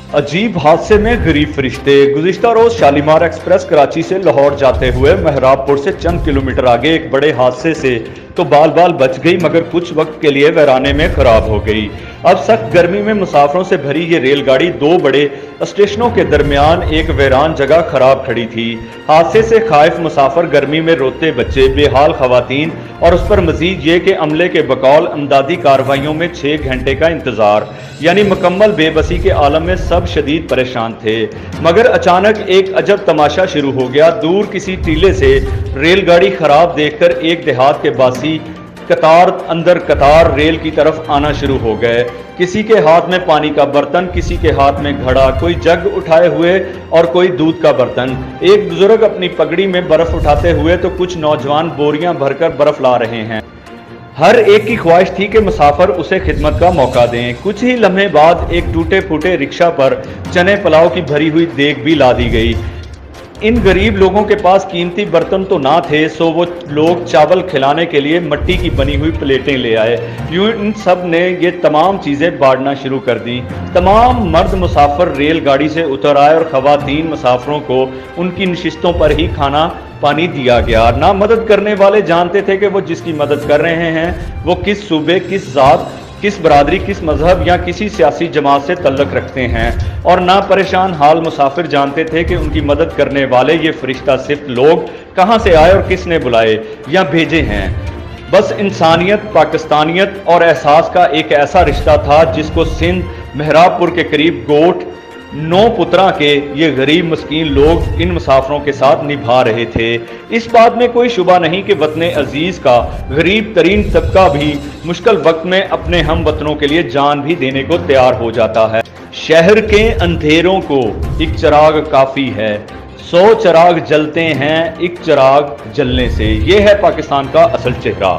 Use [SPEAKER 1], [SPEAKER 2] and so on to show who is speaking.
[SPEAKER 1] अजीब हादसे में गरीब फरिश्ते। गुज़िश्ता रोज शालीमार एक्सप्रेस कराची से लाहौर जाते हुए मेहराबपुर से चंद किलोमीटर आगे एक बड़े हादसे से तो बाल बाल बच गई, मगर कुछ वक्त के लिए वीराने में खराब हो गई। अब सख्त गर्मी में मुसाफरों से भरी ये रेलगाड़ी दो बड़े स्टेशनों के दरमियान एक वीरान जगह खराब खड़ी थी। हादसे से खाइफ मुसाफिर, गर्मी में रोते बच्चे, बेहाल खवातीन और उस पर मजीद ये कि अमले के बकौल अमदादी कार्रवाइयों में 6 घंटे का इंतजार, यानी मुकम्मल बेबसी के आलम में सब शदीद परेशान थे। मगर अचानक एक अजब तमाशा शुरू हो गया। दूर किसी टीले से रेलगाड़ी खराब देखकर एक देहात के बासी कतार अंदर कतार रेल की तरफ आना शुरू हो गए। किसी के हाथ में पानी का बर्तन, किसी के हाथ में घड़ा, कोई जग उठाए हुए और कोई दूध का बर्तन। एक बुजुर्ग अपनी पगड़ी में बर्फ उठाते हुए तो कुछ नौजवान बोरियां भरकर बर्फ ला रहे हैं। हर एक की ख्वाहिश थी कि मुसाफिर उसे खिदमत का मौका दें। कुछ ही लम्हे बाद एक टूटे फूटे रिक्शा पर चने पुलाव की भरी हुई देग भी ला दी गई। इन गरीब लोगों के पास कीमती बर्तन तो ना थे, सो वो लोग चावल खिलाने के लिए मिट्टी की बनी हुई प्लेटें ले आए। यूं इन सब ने ये तमाम चीज़ें बांटना शुरू कर दी। तमाम मर्द मुसाफिर रेलगाड़ी से उतर आए और खवातीन मुसाफिरों को उनकी नशिस्तों पर ही खाना पानी दिया गया। ना मदद करने वाले जानते थे कि वो जिसकी मदद कर रहे हैं वो किस सूबे, किस ज़ात, किस बरादरी, किस मजहब या किसी सियासी जमात से तल्लक रखते हैं, और ना परेशान हाल मुसाफिर जानते थे कि उनकी मदद करने वाले ये फरिश्ता सिर्फ लोग कहाँ से आए और किसने बुलाए या भेजे हैं। बस इंसानियत, पाकिस्तानियत और एहसास का एक ऐसा रिश्ता था जिसको सिंध मेहराबपुर के करीब गोट 9 पुत्रा के ये गरीब मस्कीन लोग इन मुसाफरों के साथ निभा रहे थे। इस बात में कोई शुबा नहीं कि वतन अजीज का गरीब तरीन तबका भी मुश्किल वक्त में अपने हम वतनों के लिए जान भी देने को तैयार हो जाता है। शहर के अंधेरों को एक चिराग काफी है, 100 चिराग जलते हैं एक चिराग जलने से। ये है पाकिस्तान का असल चेहरा।